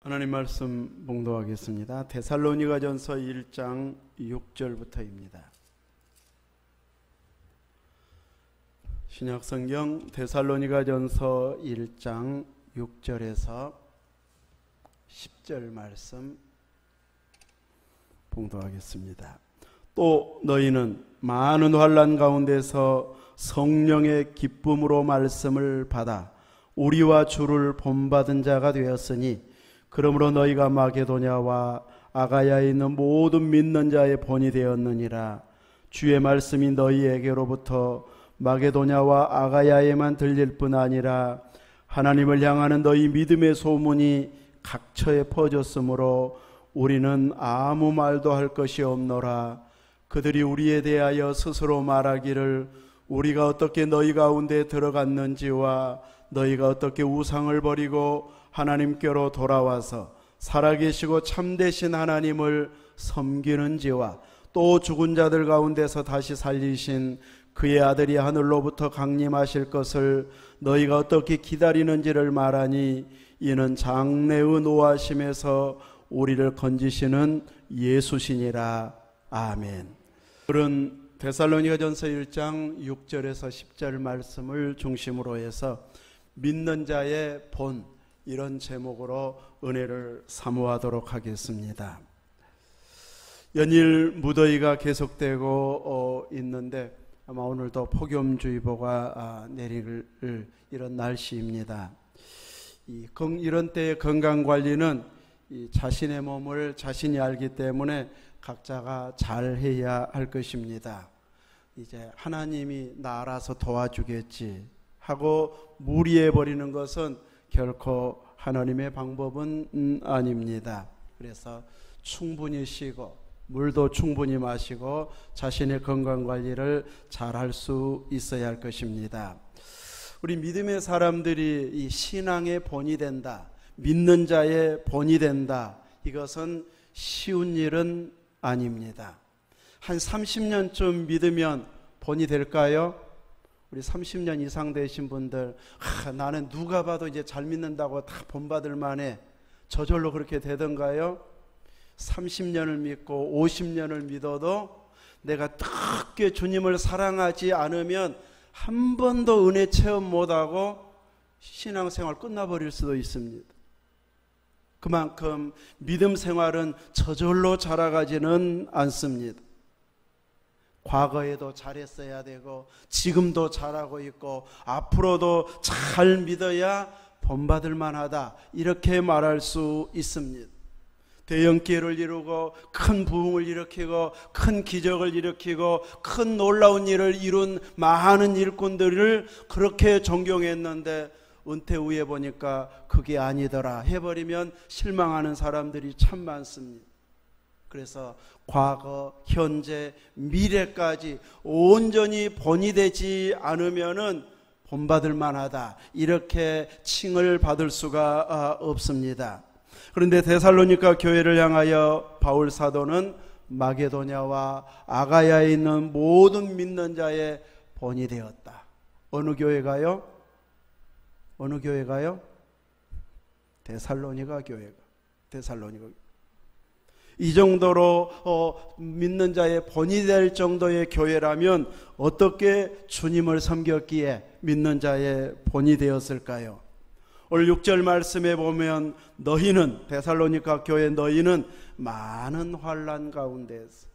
하나님 말씀 봉독하겠습니다. 데살로니가전서 1장 6절부터입니다. 신약성경 데살로니가전서 1장 6절에서 10절 말씀 봉독하겠습니다. 또 너희는 많은 환난 가운데서 성령의 기쁨으로 말씀을 받아 우리와 주를 본받은 자가 되었으니 그러므로 너희가 마게도냐와 아가야에 있는 모든 믿는 자의 본이 되었느니라. 주의 말씀이 너희에게로부터 마게도냐와 아가야에만 들릴 뿐 아니라 하나님을 향하는 너희 믿음의 소문이 각처에 퍼졌으므로 우리는 아무 말도 할 것이 없노라. 그들이 우리에 대하여 스스로 말하기를 우리가 어떻게 너희 가운데 들어갔는지와 너희가 어떻게 우상을 버리고 하나님께로 돌아와서 살아계시고 참되신 하나님을 섬기는지와 또 죽은 자들 가운데서 다시 살리신 그의 아들이 하늘로부터 강림하실 것을 너희가 어떻게 기다리는지를 말하니 이는 장래의 노하심에서 우리를 건지시는 예수시니라. 아멘. 그런 데살로니가전서 1장 6절에서 10절 말씀을 중심으로 해서 믿는 자의 본, 이런 제목으로 은혜를 사모하도록 하겠습니다. 연일 무더위가 계속되고 있는데 아마 오늘도 폭염주의보가 내릴 이런 날씨입니다. 이런 때의 건강관리는 자신의 몸을 자신이 알기 때문에 각자가 잘 해야 할 것입니다. 이제 하나님이 나 알아서 도와주겠지 하고 무리해버리는 것은 결코 하나님의 방법은 아닙니다. 그래서 충분히 쉬고 물도 충분히 마시고 자신의 건강관리를 잘 할 수 있어야 할 것입니다. 우리 믿음의 사람들이 이 신앙의 본이 된다, 믿는 자의 본이 된다, 이것은 쉬운 일은 아닙니다. 한 30년쯤 믿으면 본이 될까요? 우리 30년 이상 되신 분들, 나는 누가 봐도 이제 잘 믿는다고 다 본받을 만해, 저절로 그렇게 되던가요? 30년을 믿고 50년을 믿어도 내가 뜨겁게 주님을 사랑하지 않으면 한 번도 은혜 체험 못하고 신앙생활 끝나버릴 수도 있습니다. 그만큼 믿음 생활은 저절로 자라가지는 않습니다. 과거에도 잘했어야 되고 지금도 잘하고 있고 앞으로도 잘 믿어야 본받을 만하다, 이렇게 말할 수 있습니다. 대형기회를 이루고 큰 부흥을 일으키고 큰 기적을 일으키고 큰 놀라운 일을 이룬 많은 일꾼들을 그렇게 존경했는데 은퇴 후에 보니까 그게 아니더라 해버리면 실망하는 사람들이 참 많습니다. 그래서 과거, 현재, 미래까지 온전히 본이 되지 않으면은 본받을 만하다, 이렇게 칭을 받을 수가 없습니다. 그런데 데살로니가 교회를 향하여 바울 사도는 마게도냐와 아가야에 있는 모든 믿는 자의 본이 되었다. 어느 교회가요? 어느 교회가요? 데살로니가 교회가. 데살로니가. 이 정도로 믿는 자의 본이 될 정도의 교회라면 어떻게 주님을 섬겼기에 믿는 자의 본이 되었을까요? 오늘 6절 말씀에 보면 너희는, 데살로니가 교회 너희는 많은 환난 가운데서,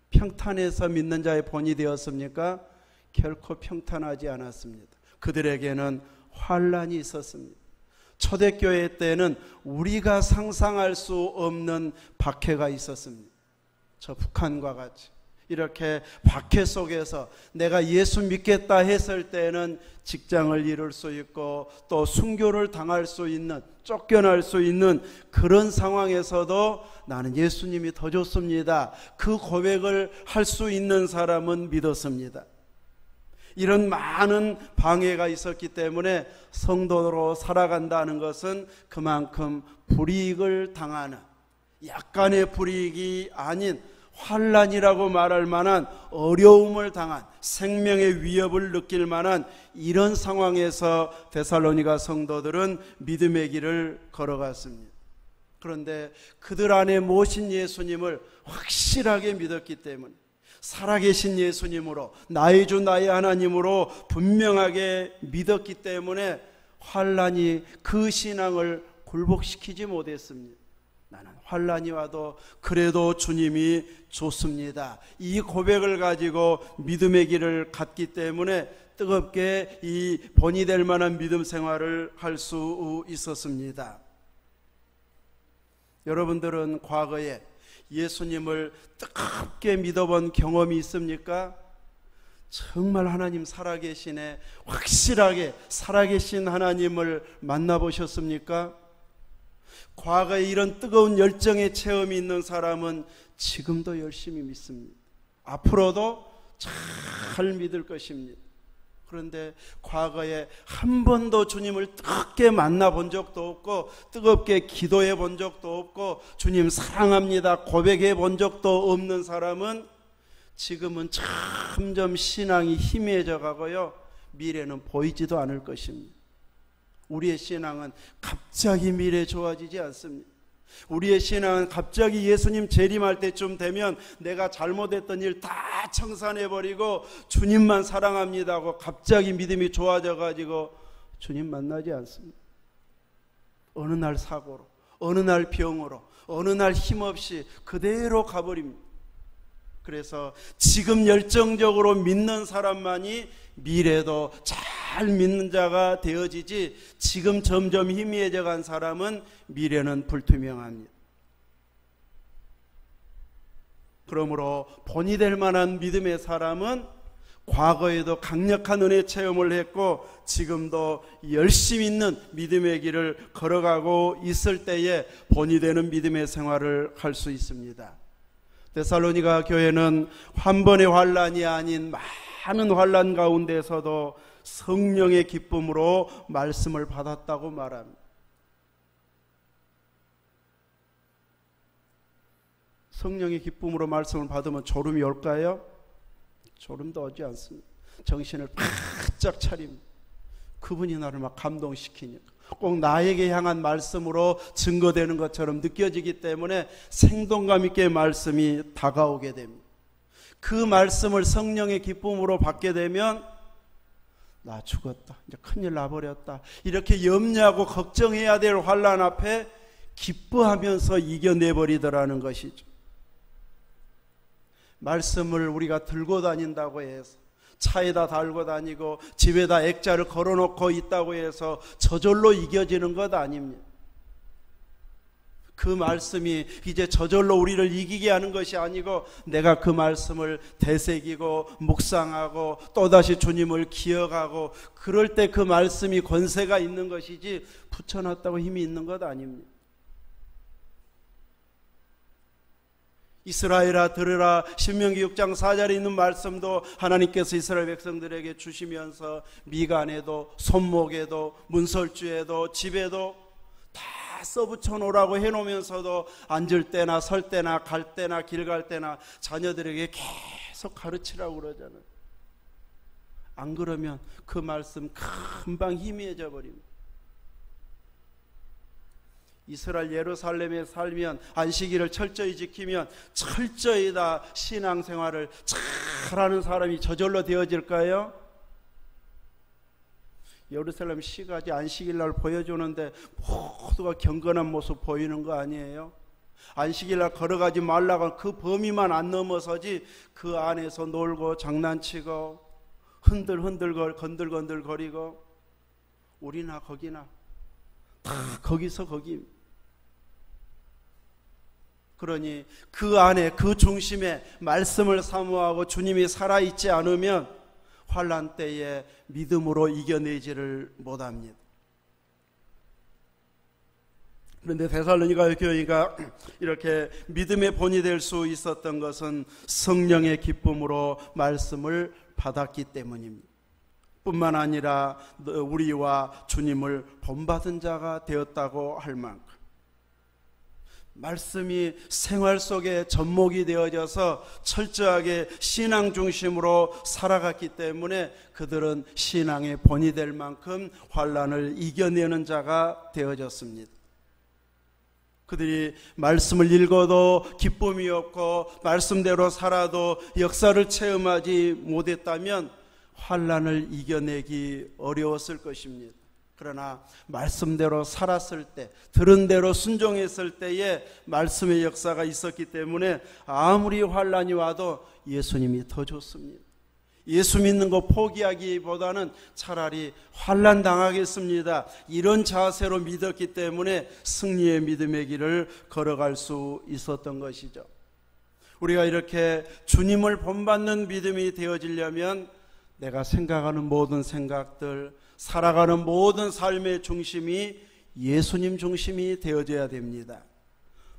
평탄해서 믿는 자의 본이 되었습니까? 결코 평탄하지 않았습니다. 그들에게는 환난이 있었습니다. 초대교회 때는 우리가 상상할 수 없는 박해가 있었습니다. 저 북한과 같이 이렇게 박해 속에서 내가 예수 믿겠다 했을 때는 직장을 잃을 수 있고 또 순교를 당할 수 있는, 쫓겨날 수 있는 그런 상황에서도 나는 예수님이 더 좋습니다, 그 고백을 할 수 있는 사람은 믿었습니다. 이런 많은 방해가 있었기 때문에 성도로 살아간다는 것은 그만큼 불이익을 당하는, 약간의 불이익이 아닌 환난이라고 말할 만한 어려움을 당한, 생명의 위협을 느낄 만한 이런 상황에서 데살로니가 성도들은 믿음의 길을 걸어갔습니다. 그런데 그들 안에 모신 예수님을 확실하게 믿었기 때문에, 살아계신 예수님으로, 나의 주 나의 하나님으로 분명하게 믿었기 때문에 환난이 그 신앙을 굴복시키지 못했습니다. 나는 환난이 와도 그래도 주님이 좋습니다. 이 고백을 가지고 믿음의 길을 갔기 때문에 뜨겁게 이 본이 될 만한 믿음 생활을 할 수 있었습니다. 여러분들은 과거에 예수님을 뜨겁게 믿어본 경험이 있습니까? 정말 하나님 살아계시네, 확실하게 살아계신 하나님을 만나보셨습니까? 과거에 이런 뜨거운 열정의 체험이 있는 사람은 지금도 열심히 믿습니다. 앞으로도 잘 믿을 것입니다. 그런데 과거에 한 번도 주님을 뜨겁게 만나본 적도 없고, 뜨겁게 기도해 본 적도 없고, 주님 사랑합니다 고백해 본 적도 없는 사람은 지금은 점점 신앙이 희미해져 가고요, 미래는 보이지도 않을 것입니다. 우리의 신앙은 갑자기 미래 좋아지지 않습니다. 우리의 신앙은 갑자기 예수님 재림할 때쯤 되면 내가 잘못했던 일 다 청산해버리고 주님만 사랑합니다 하고 갑자기 믿음이 좋아져가지고 주님 만나지 않습니다. 어느 날 사고로, 어느 날 병으로, 어느 날 힘없이 그대로 가버립니다. 그래서 지금 열정적으로 믿는 사람만이 미래도 잘 믿는 자가 되어지지, 지금 점점 희미해져 간 사람은 미래는 불투명합니다. 그러므로 본이 될 만한 믿음의 사람은 과거에도 강력한 은혜 체험을 했고 지금도 열심히 있는 믿음의 길을 걸어가고 있을 때에 본이 되는 믿음의 생활을 할 수 있습니다. 데살로니가 교회는 한 번의 환난이 아닌 많은 환난 가운데서도 성령의 기쁨으로 말씀을 받았다고 말합니다. 성령의 기쁨으로 말씀을 받으면 졸음이 올까요? 졸음도 오지 않습니다. 정신을 바짝 차립니다. 그분이 나를 막 감동시키니까 꼭 나에게 향한 말씀으로 증거되는 것처럼 느껴지기 때문에 생동감 있게 말씀이 다가오게 됩니다. 그 말씀을 성령의 기쁨으로 받게 되면 나 죽었다, 이제 큰일 나버렸다, 이렇게 염려하고 걱정해야 될 환난 앞에 기뻐하면서 이겨내버리더라는 것이죠. 말씀을 우리가 들고 다닌다고 해서, 차에다 달고 다니고 집에다 액자를 걸어놓고 있다고 해서 저절로 이겨지는 것 아닙니다. 그 말씀이 이제 저절로 우리를 이기게 하는 것이 아니고 내가 그 말씀을 되새기고 묵상하고 또다시 주님을 기억하고 그럴 때 그 말씀이 권세가 있는 것이지 붙여놨다고 힘이 있는 것 아닙니다. 이스라엘아 들으라, 신명기 6장 4절에 있는 말씀도 하나님께서 이스라엘 백성들에게 주시면서 미간에도 손목에도 문설주에도 집에도 다 써붙여 놓으라고 해놓으면서도 앉을 때나 설 때나 갈 때나 길 갈 때나 자녀들에게 계속 가르치라고 그러잖아요. 안 그러면 그 말씀 금방 희미해져 버립니다. 이스라엘 예루살렘에 살면 안식일을 철저히 지키면 철저히 다 신앙생활을 잘하는 사람이 저절로 되어질까요? 예루살렘 시가지 안식일날 보여주는데 모두가 경건한 모습 보이는 거 아니에요? 안식일날 걸어가지 말라고 그 범위만 안 넘어서지 그 안에서 놀고 장난치고 건들건들 거리고 우리나 거기나 다 거기서 거기. 그러니 그 안에 그 중심에 말씀을 사모하고 주님이 살아있지 않으면 환난 때에 믿음으로 이겨내지를 못합니다. 그런데 데살로니가 교회가 이렇게 믿음의 본이 될 수 있었던 것은 성령의 기쁨으로 말씀을 받았기 때문입니다. 뿐만 아니라 우리와 주님을 본받은 자가 되었다고 할 만큼 말씀이 생활 속에 접목이 되어져서 철저하게 신앙 중심으로 살아갔기 때문에 그들은 신앙의 본이 될 만큼 환난을 이겨내는 자가 되어졌습니다. 그들이 말씀을 읽어도 기쁨이 없고 말씀대로 살아도 역사를 체험하지 못했다면 환난을 이겨내기 어려웠을 것입니다. 그러나 말씀대로 살았을 때, 들은 대로 순종했을 때에 말씀의 역사가 있었기 때문에 아무리 환난이 와도 예수님이 더 좋습니다. 예수 믿는 거 포기하기보다는 차라리 환난 당하겠습니다, 이런 자세로 믿었기 때문에 승리의 믿음의 길을 걸어갈 수 있었던 것이죠. 우리가 이렇게 주님을 본받는 믿음이 되어지려면 내가 생각하는 모든 생각들, 살아가는 모든 삶의 중심이 예수님 중심이 되어져야 됩니다.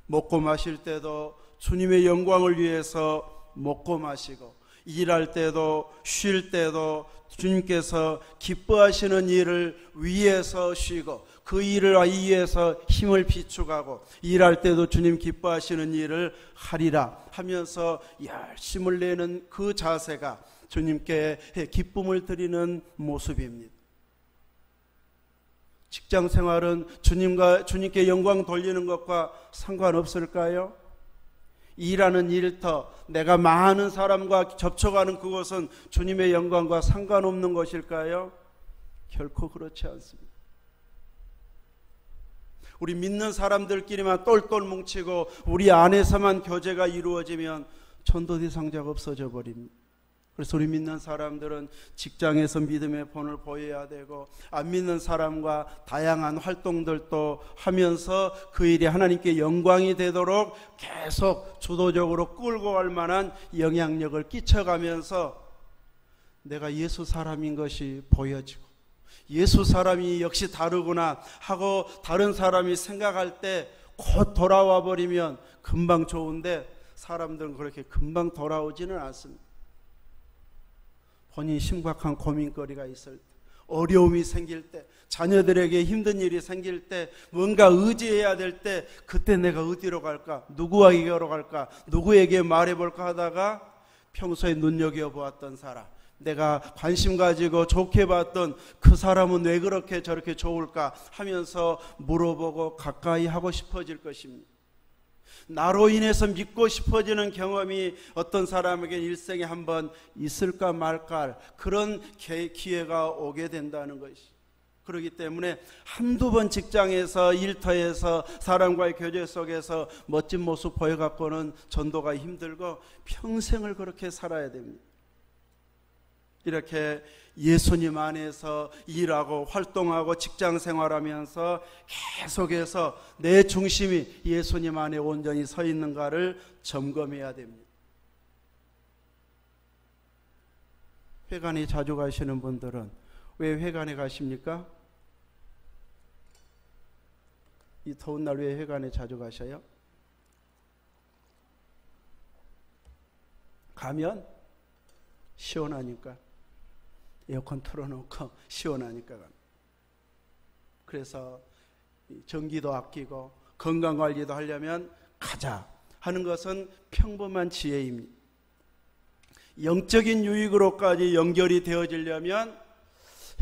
먹고 마실 때도 주님의 영광을 위해서 먹고 마시고, 일할 때도 쉴 때도 주님께서 기뻐하시는 일을 위해서 쉬고, 그 일을 위해서 힘을 비축하고, 일할 때도 주님 기뻐하시는 일을 하리라 하면서 열심을 내는 그 자세가 주님께 기쁨을 드리는 모습입니다. 직장 생활은 주님께 영광 돌리는 것과 상관없을까요? 일하는 일터, 내가 많은 사람과 접촉하는 그것은 주님의 영광과 상관없는 것일까요? 결코 그렇지 않습니다. 우리 믿는 사람들끼리만 똘똘 뭉치고 우리 안에서만 교제가 이루어지면 전도 대상자가 없어져 버립니다. 그래서 우리 믿는 사람들은 직장에서 믿음의 본을 보여야 되고, 안 믿는 사람과 다양한 활동들도 하면서 그 일이 하나님께 영광이 되도록 계속 주도적으로 끌고 갈 만한 영향력을 끼쳐가면서 내가 예수 사람인 것이 보여지고, 예수 사람이 역시 다르구나 하고 다른 사람이 생각할 때 곧 돌아와 버리면 금방 좋은데, 사람들은 그렇게 금방 돌아오지는 않습니다. 본인이 심각한 고민거리가 있을 때, 어려움이 생길 때, 자녀들에게 힘든 일이 생길 때, 뭔가 의지해야 될 때, 그때 내가 어디로 갈까? 누구에게로 갈까? 누구에게 말해볼까 하다가 평소에 눈여겨보았던 사람, 내가 관심 가지고 좋게 봤던 그 사람은 왜 그렇게 저렇게 좋을까 하면서 물어보고 가까이 하고 싶어질 것입니다. 나로 인해서 믿고 싶어지는 경험이 어떤 사람에게 일생에 한번 있을까 말까, 그런 기회가 오게 된다는 것이. 그렇기 때문에 한두 번 직장에서, 일터에서, 사람과의 교제 속에서 멋진 모습 보여갖고는 전도가 힘들고 평생을 그렇게 살아야 됩니다. 이렇게 예수님 안에서 일하고 활동하고 직장 생활하면서 계속해서 내 중심이 예수님 안에 온전히 서 있는가를 점검해야 됩니다. 회관에 자주 가시는 분들은 왜 회관에 가십니까? 이 더운 날 왜 회관에 자주 가셔요? 가면 시원하니까, 에어컨 틀어놓고 시원하니까. 그래서 전기도 아끼고 건강관리도 하려면 가자 하는 것은 평범한 지혜입니다. 영적인 유익으로까지 연결이 되어지려면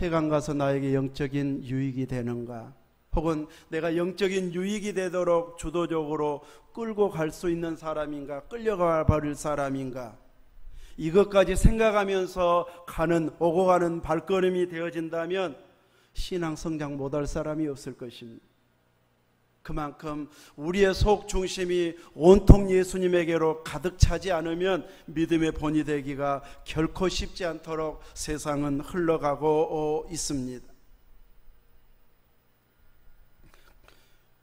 회관 가서 나에게 영적인 유익이 되는가, 혹은 내가 영적인 유익이 되도록 주도적으로 끌고 갈 수 있는 사람인가, 끌려가 버릴 사람인가, 이것까지 생각하면서 오고 가는 발걸음이 되어진다면 신앙 성장 못할 사람이 없을 것입니다. 그만큼 우리의 속 중심이 온통 예수님에게로 가득 차지 않으면 믿음의 본이 되기가 결코 쉽지 않도록 세상은 흘러가고 있습니다.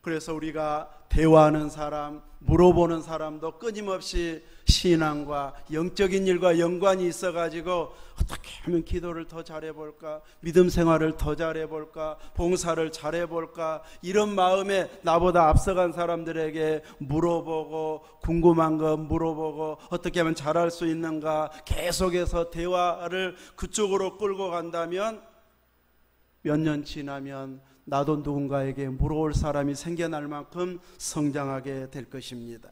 그래서 우리가 대화하는 사람, 물어보는 사람도 끊임없이 신앙과 영적인 일과 연관이 있어가지고 어떻게 하면 기도를 더 잘해볼까, 믿음 생활을 더 잘해볼까, 봉사를 잘해볼까, 이런 마음에 나보다 앞서간 사람들에게 물어보고, 궁금한 거 물어보고, 어떻게 하면 잘할 수 있는가 계속해서 대화를 그쪽으로 끌고 간다면 몇 년 지나면 나도 누군가에게 물어올 사람이 생겨날 만큼 성장하게 될 것입니다.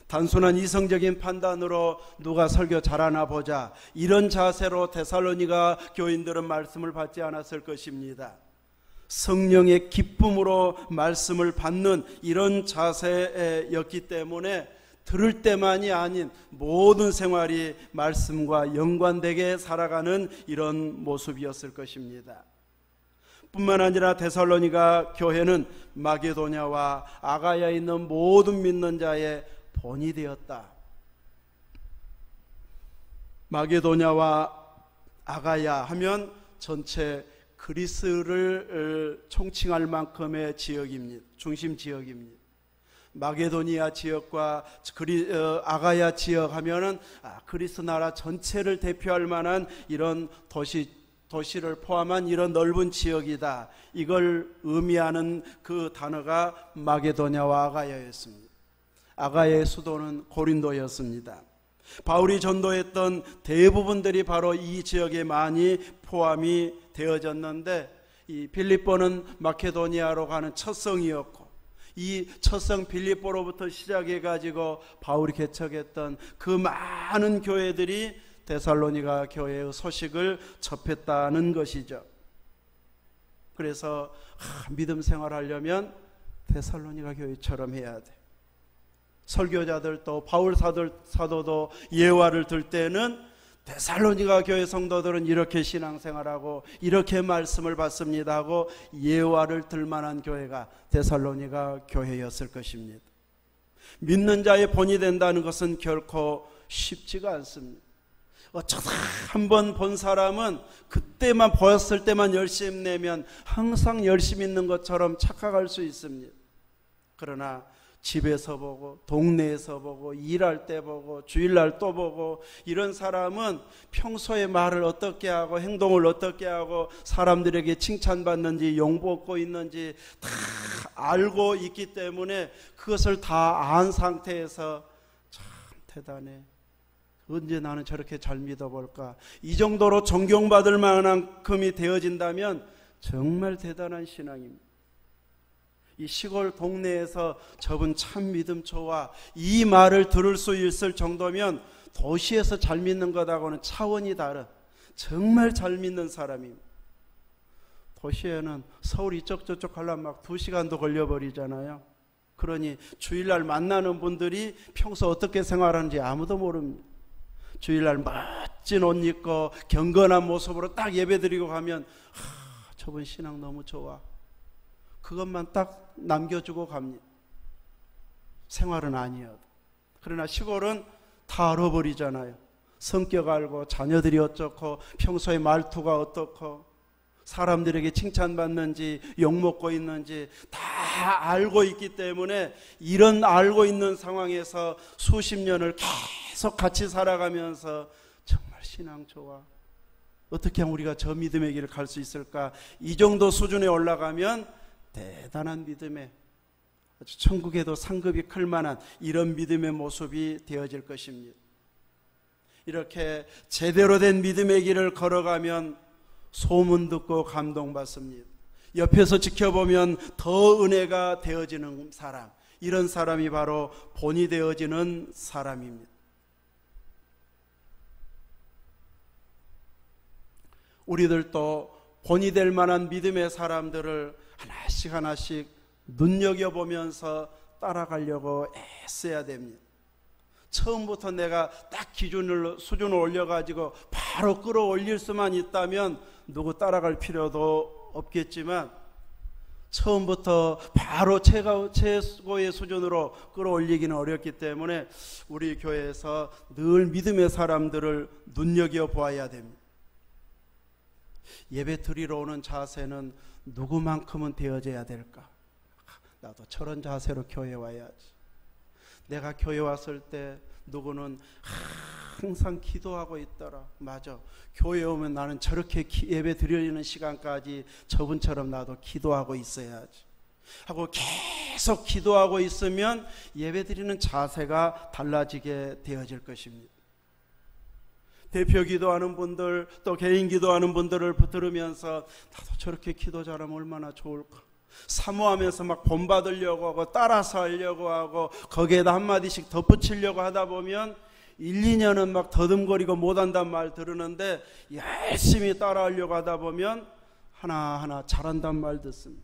단순한 이성적인 판단으로 누가 설교 잘하나 보자, 이런 자세로 데살로니가 교인들은 말씀을 받지 않았을 것입니다. 성령의 기쁨으로 말씀을 받는 이런 자세였기 때문에 들을 때만이 아닌 모든 생활이 말씀과 연관되게 살아가는 이런 모습이었을 것입니다. 뿐만 아니라 데살로니가 교회는 마게도냐와 아가야에 있는 모든 믿는 자의 본이 되었다. 마게도냐와 아가야 하면 전체 그리스를 총칭할 만큼의 지역입니다. 중심 지역입니다. 마게도니아 지역과 아가야 지역 하면은 그리스 나라 전체를 대표할 만한 이런 도시를 포함한 이런 넓은 지역이다. 이걸 의미하는 그 단어가 마게도냐와 아가야였습니다. 아가야의 수도는 고린도였습니다. 바울이 전도했던 대부분들이 바로 이 지역에 많이 포함이 되어졌는데, 이 빌립보는 마케도니아로 가는 첫 성이었고, 이 첫 성 빌립보로부터 시작해 가지고 바울이 개척했던 그 많은 교회들이 데살로니가 교회의 소식을 접했다는 것이죠. 그래서 믿음 생활하려면 데살로니가 교회처럼 해야 돼. 설교자들도 바울 사도도 예화를 들 때는 데살로니가 교회 성도들은 이렇게 신앙생활하고 이렇게 말씀을 받습니다 하고 예화를 들 만한 교회가 데살로니가 교회였을 것입니다. 믿는 자의 본이 된다는 것은 결코 쉽지가 않습니다. 어쩌다 한번 본 사람은 그때만 보였을 때만 열심히 내면 항상 열심히 있는 것처럼 착각할 수 있습니다. 그러나 집에서 보고 동네에서 보고 일할 때 보고 주일날 또 보고 이런 사람은 평소에 말을 어떻게 하고 행동을 어떻게 하고 사람들에게 칭찬받는지 용받고 있는지 다 알고 있기 때문에 그것을 다 안 상태에서 참 대단해, 언제 나는 저렇게 잘 믿어볼까, 이 정도로 존경받을 만큼이 되어진다면 정말 대단한 신앙입니다. 이 시골 동네에서 저분 참 믿음 좋아, 이 말을 들을 수 있을 정도면 도시에서 잘 믿는 것하고는 차원이 다른 정말 잘 믿는 사람입니다. 도시에는 서울 이쪽 저쪽 가려면 막 2시간도 걸려버리잖아요. 그러니 주일날 만나는 분들이 평소 어떻게 생활하는지 아무도 모릅니다. 주일날 멋진 옷 입고 경건한 모습으로 딱 예배드리고 가면 저분 신앙 너무 좋아, 그것만 딱 남겨주고 갑니다. 생활은 아니어도. 그러나 시골은 다 알아버리잖아요. 성격 알고 자녀들이 어떻고 평소에 말투가 어떻고 사람들에게 칭찬받는지 욕먹고 있는지 다 알고 있기 때문에 이런 알고 있는 상황에서 수십 년을 계속 같이 살아가면서 정말 신앙 좋아, 어떻게 하면 우리가 저 믿음의 길을 갈 수 있을까, 이 정도 수준에 올라가면 대단한 믿음에 아주 천국에도 상급이 클 만한 이런 믿음의 모습이 되어질 것입니다. 이렇게 제대로 된 믿음의 길을 걸어가면 소문 듣고 감동받습니다. 옆에서 지켜보면 더 은혜가 되어지는 사람, 이런 사람이 바로 본이 되어지는 사람입니다. 우리들도 본이 될 만한 믿음의 사람들을 하나씩 하나씩 눈여겨보면서 따라가려고 애써야 됩니다. 처음부터 내가 딱 수준을 올려가지고 바로 끌어올릴 수만 있다면 누구 따라갈 필요도 없겠지만, 처음부터 바로 최고의 수준으로 끌어올리기는 어렵기 때문에 우리 교회에서 늘 믿음의 사람들을 눈여겨보아야 됩니다. 예배 드리러 오는 자세는 누구만큼은 되어져야 될까? 나도 저런 자세로 교회 와야지. 내가 교회 왔을 때 누구는 항상 기도하고 있더라. 맞아, 교회 오면 나는 저렇게 예배 드리는 시간까지 저분처럼 나도 기도하고 있어야지 하고 계속 기도하고 있으면 예배 드리는 자세가 달라지게 되어질 것입니다. 대표 기도하는 분들, 또 개인 기도하는 분들을 들으면서 나도 저렇게 기도 잘하면 얼마나 좋을까, 사모하면서 막 본받으려고 하고 따라서 하려고 하고 거기에다 한마디씩 덧붙이려고 하다 보면 1, 2년은 막 더듬거리고 못한단 말 들으는데 열심히 따라하려고 하다 보면 하나하나 잘한단 말 듣습니다.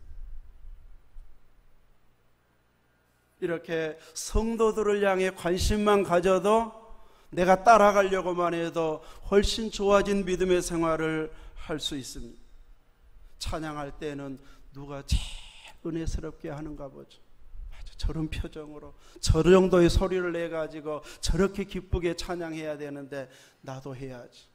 이렇게 성도들을 향해 관심만 가져도 내가 따라가려고만 해도 훨씬 좋아진 믿음의 생활을 할 수 있습니다. 찬양할 때는 누가 제일 은혜스럽게 하는가 보죠. 맞아, 저런 표정으로 저 정도의 소리를 내가지고 저렇게 기쁘게 찬양해야 되는데 나도 해야지.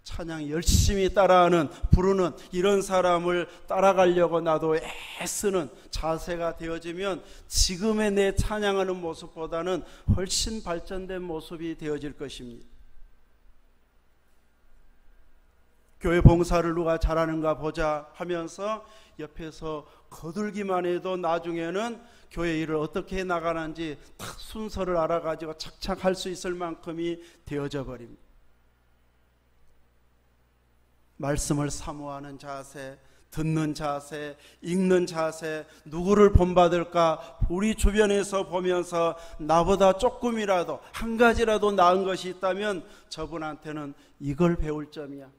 찬양 열심히 따라하는, 부르는 이런 사람을 따라가려고 나도 애쓰는 자세가 되어지면 지금의 내 찬양하는 모습보다는 훨씬 발전된 모습이 되어질 것입니다. 교회 봉사를 누가 잘하는가 보자 하면서 옆에서 거들기만 해도 나중에는 교회 일을 어떻게 해 나가는지 딱 순서를 알아가지고 착착 할 수 있을 만큼이 되어져 버립니다. 말씀을 사모하는 자세, 듣는 자세, 읽는 자세, 누구를 본받을까 우리 주변에서 보면서 나보다 조금이라도 한 가지라도 나은 것이 있다면 저분한테는 이걸 배울 점이야.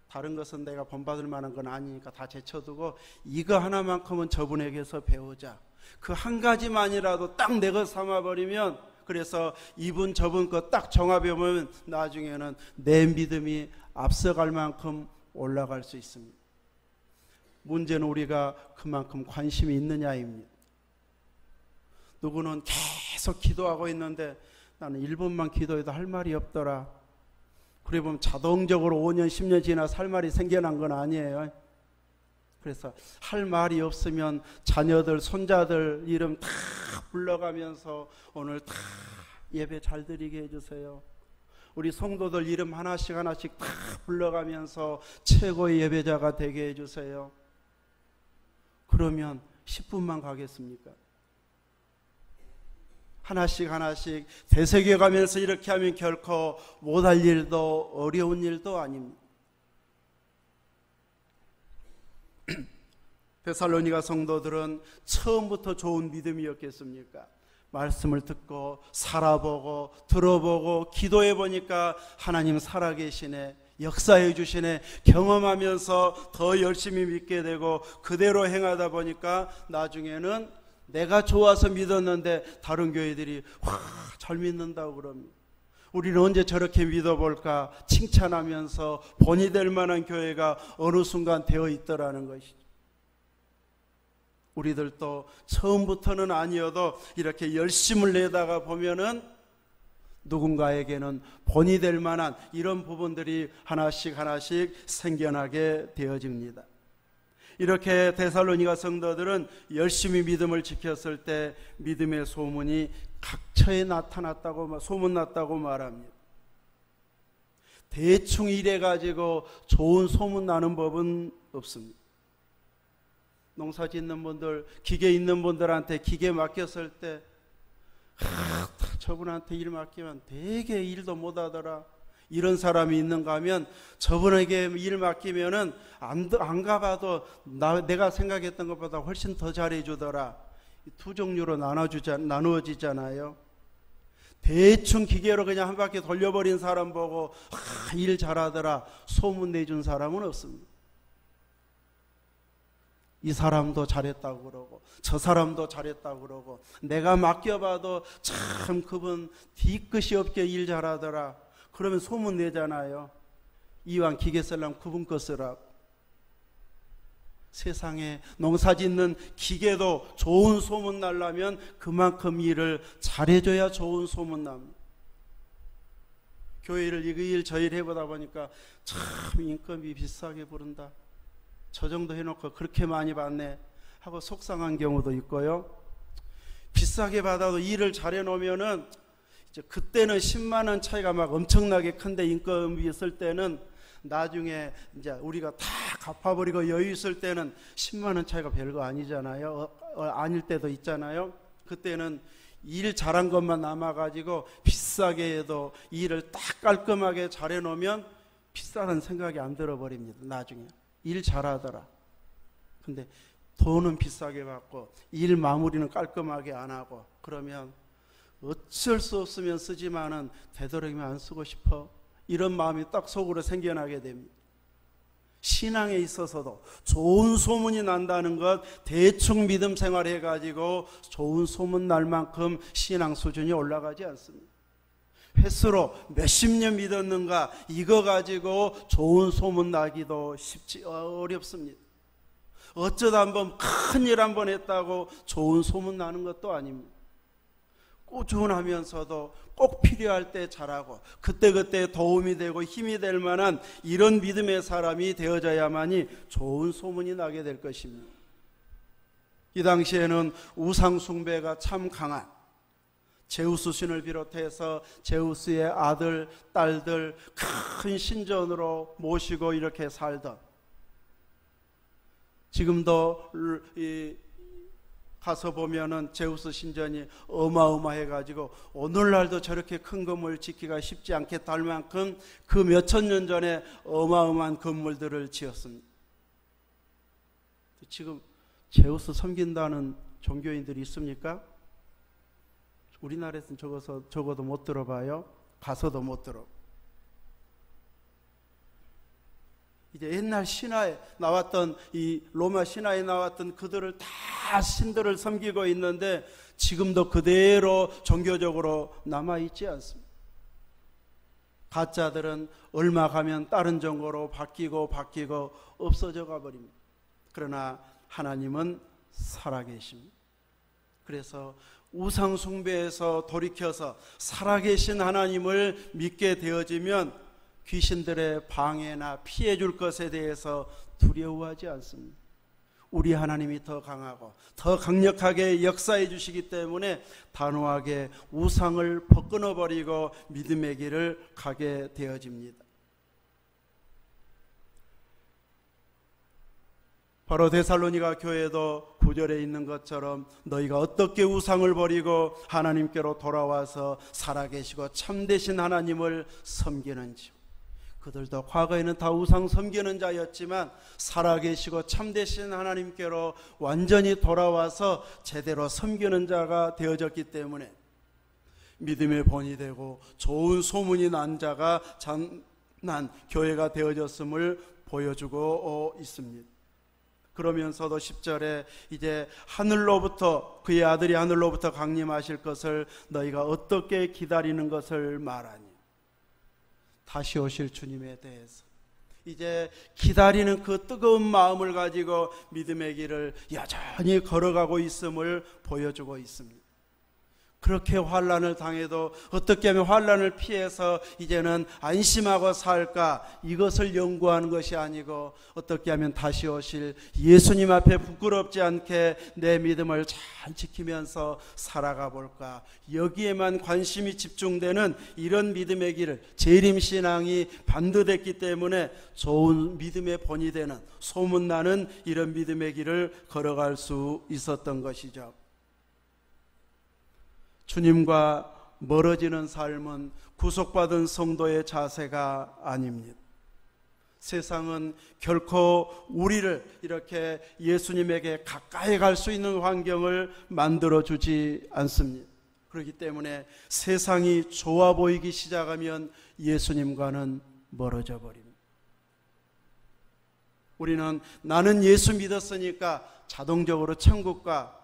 다른 것은 내가 본받을 만한 건 아니니까 다 제쳐두고 이거 하나만큼은 저분에게서 배우자. 그 한 가지만이라도 딱 내 것 삼아버리면, 그래서 이분 저분 거 딱 정합해보면 나중에는 내 믿음이 앞서갈 만큼 올라갈 수 있습니다. 문제는 우리가 그만큼 관심이 있느냐입니다. 누구는 계속 기도하고 있는데 나는 1분만 기도해도 할 말이 없더라. 그래 보면 자동적으로 5년 10년 지나서 할 말이 생겨난 건 아니에요. 그래서 할 말이 없으면 자녀들 손자들 이름 다 불러가면서 오늘 다 예배 잘 드리게 해주세요. 우리 성도들 이름 하나씩 하나씩 다 불러가면서 최고의 예배자가 되게 해주세요. 그러면 10분만 가겠습니까? 하나씩 하나씩 되새겨가면서 이렇게 하면 결코 못할 일도 어려운 일도 아닙니다. 데살로니가 성도들은 처음부터 좋은 믿음이었겠습니까? 말씀을 듣고 살아보고 들어보고 기도해 보니까 하나님 살아계시네, 역사해 주시네 경험하면서 더 열심히 믿게 되고 그대로 행하다 보니까 나중에는 내가 좋아서 믿었는데 다른 교회들이 와, 잘 믿는다고 그럽니다. 우리는 언제 저렇게 믿어볼까 칭찬하면서 본이 될 만한 교회가 어느 순간 되어 있더라는 것이죠. 우리들도 처음부터는 아니어도 이렇게 열심을 내다가 보면은 누군가에게는 본이 될 만한 이런 부분들이 하나씩 하나씩 생겨나게 되어집니다. 이렇게 데살로니가 성도들은 열심히 믿음을 지켰을 때 믿음의 소문이 각처에 나타났다고 소문났다고 말합니다. 대충 이래 가지고 좋은 소문 나는 법은 없습니다. 농사 짓는 분들, 기계 있는 분들한테 기계 맡겼을 때 저분한테 일 맡기면 되게 일도 못하더라. 이런 사람이 있는가 하면 저분에게 일 맡기면은 안 가봐도 내가 생각했던 것보다 훨씬 더 잘해주더라. 두 종류로 나누어지잖아요. 대충 기계로 그냥 한 바퀴 돌려버린 사람 보고 일 잘하더라 소문 내준 사람은 없습니다. 이 사람도 잘했다고 그러고 저 사람도 잘했다고 그러고 내가 맡겨봐도 참 그분 뒤끝이 없게 일 잘하더라. 그러면 소문 내잖아요. 이왕 기계 쓰려면 그분 거 쓰라고. 세상에 농사 짓는 기계도 좋은 소문 나려면 그만큼 일을 잘해줘야 좋은 소문 납니다. 교회를 이 일 저 일 해보다 보니까 참 인건비 비싸게 부른다. 저 정도 해놓고 그렇게 많이 받네 하고 속상한 경우도 있고요. 비싸게 받아도 일을 잘해놓으면은 이제 그때는 10만 원 차이가 막 엄청나게 큰데 인건비 쓸 때는 나중에 이제 우리가 다 갚아버리고 여유 있을 때는 10만 원 차이가 별거 아니잖아요. 아닐 때도 있잖아요. 그때는 일 잘한 것만 남아가지고 비싸게 해도 일을 딱 깔끔하게 잘해놓으면 비싸다는 생각이 안 들어버립니다. 나중에 일 잘하더라. 근데 돈은 비싸게 받고 일 마무리는 깔끔하게 안 하고 그러면 어쩔 수 없으면 쓰지만은 되도록이면 안 쓰고 싶어. 이런 마음이 딱 속으로 생겨나게 됩니다. 신앙에 있어서도 좋은 소문이 난다는 것, 대충 믿음 생활해 가지고 좋은 소문 날 만큼 신앙 수준이 올라가지 않습니다. 횟수로 몇십 년 믿었는가, 이거 가지고 좋은 소문 나기도 어렵습니다. 어쩌다 한번 큰일 한번 했다고 좋은 소문 나는 것도 아닙니다. 꾸준하면서도 꼭 필요할 때 잘하고 그때그때 도움이 되고 힘이 될 만한 이런 믿음의 사람이 되어져야만이 좋은 소문이 나게 될 것입니다. 이 당시에는 우상 숭배가 참 강한 제우스 신을 비롯해서 제우스의 아들, 딸들 큰 신전으로 모시고 이렇게 살던, 지금도 가서 보면은 제우스 신전이 어마어마해가지고 오늘날도 저렇게 큰 건물 짓기가 쉽지 않겠다 할 만큼 그 몇천 년 전에 어마어마한 건물들을 지었습니다. 지금 제우스 섬긴다는 종교인들이 있습니까? 우리나라에서는 적어도 못 들어봐요. 가서도 못 들어. 이제 옛날 신화에 나왔던, 이 로마 신화에 나왔던 그들을 다 신들을 섬기고 있는데 지금도 그대로 종교적으로 남아있지 않습니다. 가짜들은 얼마 가면 다른 종교로 바뀌고 없어져 가버립니다. 그러나 하나님은 살아계십니다. 그래서 우상 숭배에서 돌이켜서 살아계신 하나님을 믿게 되어지면 귀신들의 방해나 피해 줄 것에 대해서 두려워하지 않습니다. 우리 하나님이 더 강하고 더 강력하게 역사해 주시기 때문에 단호하게 우상을 벗겨놔 버리고 믿음의 길을 가게 되어집니다. 바로 데살로니가 교회도 9절에 있는 것처럼 너희가 어떻게 우상을 버리고 하나님께로 돌아와서 살아계시고 참되신 하나님을 섬기는지. 그들도 과거에는 다 우상 섬기는 자였지만 살아계시고 참되신 하나님께로 완전히 돌아와서 제대로 섬기는 자가 되어졌기 때문에 믿음의 본이 되고 좋은 소문이 난 자가 난 교회가 되어졌음을 보여주고 있습니다. 그러면서도 10절에 이제 하늘로부터, 그의 아들이 하늘로부터 강림하실 것을 너희가 어떻게 기다리는 것을 말하니. 다시 오실 주님에 대해서 이제 기다리는 그 뜨거운 마음을 가지고 믿음의 길을 여전히 걸어가고 있음을 보여주고 있습니다. 그렇게 환난을 당해도 어떻게 하면 환난을 피해서 이제는 안심하고 살까, 이것을 연구하는 것이 아니고 어떻게 하면 다시 오실 예수님 앞에 부끄럽지 않게 내 믿음을 잘 지키면서 살아가 볼까, 여기에만 관심이 집중되는 이런 믿음의 길을, 재림신앙이 반듯했기 때문에 좋은 믿음의 본이 되는, 소문나는 이런 믿음의 길을 걸어갈 수 있었던 것이죠. 주님과 멀어지는 삶은 구속받은 성도의 자세가 아닙니다. 세상은 결코 우리를 이렇게 예수님에게 가까이 갈 수 있는 환경을 만들어주지 않습니다. 그렇기 때문에 세상이 좋아 보이기 시작하면 예수님과는 멀어져 버립니다. 우리는 나는 예수 믿었으니까 자동적으로 천국과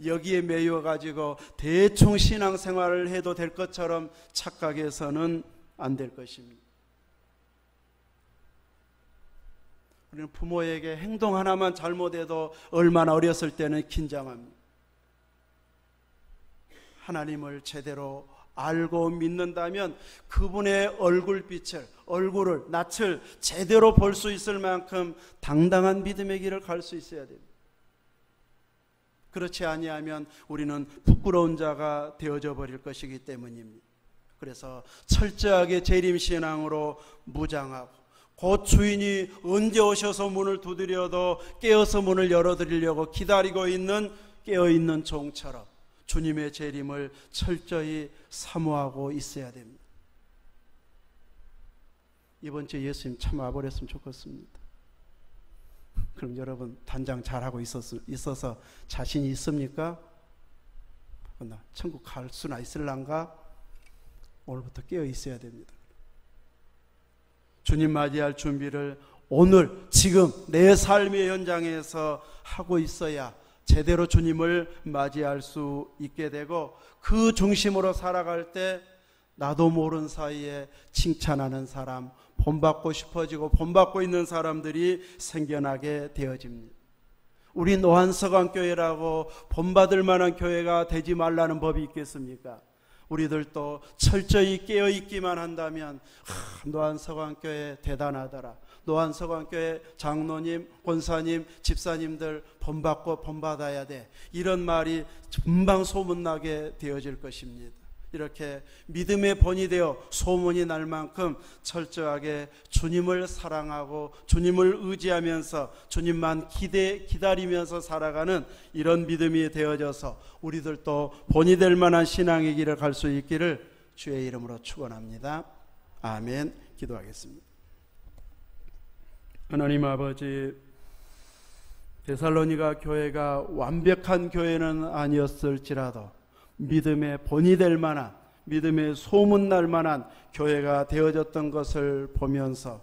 여기에 매여가지고 대충 신앙생활을 해도 될 것처럼 착각해서는 안 될 것입니다. 우리는 부모에게 행동 하나만 잘못해도 얼마나 어렸을 때는 긴장합니다. 하나님을 제대로 알고 믿는다면 그분의 얼굴빛을, 얼굴을, 낯을 제대로 볼 수 있을 만큼 당당한 믿음의 길을 갈 수 있어야 됩니다. 그렇지 아니하면 우리는 부끄러운 자가 되어져 버릴 것이기 때문입니다. 그래서 철저하게 재림신앙으로 무장하고, 곧 주인이 언제 오셔서 문을 두드려도 깨어서 문을 열어드리려고 기다리고 있는 깨어있는 종처럼 주님의 재림을 철저히 사모하고 있어야 됩니다. 이번 주에 예수님 참 와버렸으면 좋겠습니다. 그럼 여러분 단장 잘하고 있어서 자신이 있습니까? 나 천국 갈 수나 있을란가? 오늘부터 깨어 있어야 됩니다. 주님 맞이할 준비를 오늘 지금 내 삶의 현장에서 하고 있어야 제대로 주님을 맞이할 수 있게 되고, 그 중심으로 살아갈 때 나도 모르는 사이에 칭찬하는 사람, 본받고 싶어지고 본받고 있는 사람들이 생겨나게 되어집니다. 우리 노한서강교회라고 본받을 만한 교회가 되지 말라는 법이 있겠습니까? 우리들도 철저히 깨어있기만 한다면 노한서강교회 대단하더라, 노한서강교회 장로님, 권사님, 집사님들 본받고 본받아야 돼, 이런 말이 금방 소문나게 되어질 것입니다. 이렇게 믿음의 본이 되어 소문이 날 만큼 철저하게 주님을 사랑하고 주님을 의지하면서 주님만 기다리면서 살아가는 이런 믿음이 되어져서 우리들도 본이 될 만한 신앙의 길을 갈 수 있기를 주의 이름으로 축원합니다. 아멘. 기도하겠습니다. 하나님 아버지, 데살로니가 교회가 완벽한 교회는 아니었을지라도 믿음의 본이 될 만한, 믿음의 소문날 만한 교회가 되어졌던 것을 보면서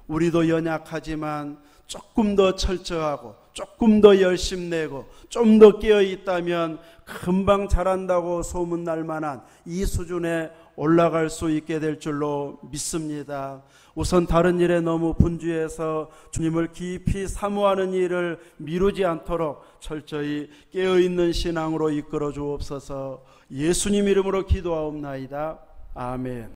우리도 연약하지만 조금 더 철저하고 조금 더 열심내고 좀 더 깨어있다면 금방 잘한다고 소문날 만한 이 수준에 올라갈 수 있게 될 줄로 믿습니다. 우선 다른 일에 너무 분주해서 주님을 깊이 사모하는 일을 미루지 않도록 철저히 깨어있는 신앙으로 이끌어 주옵소서. 예수님 이름으로 기도하옵나이다. 아멘.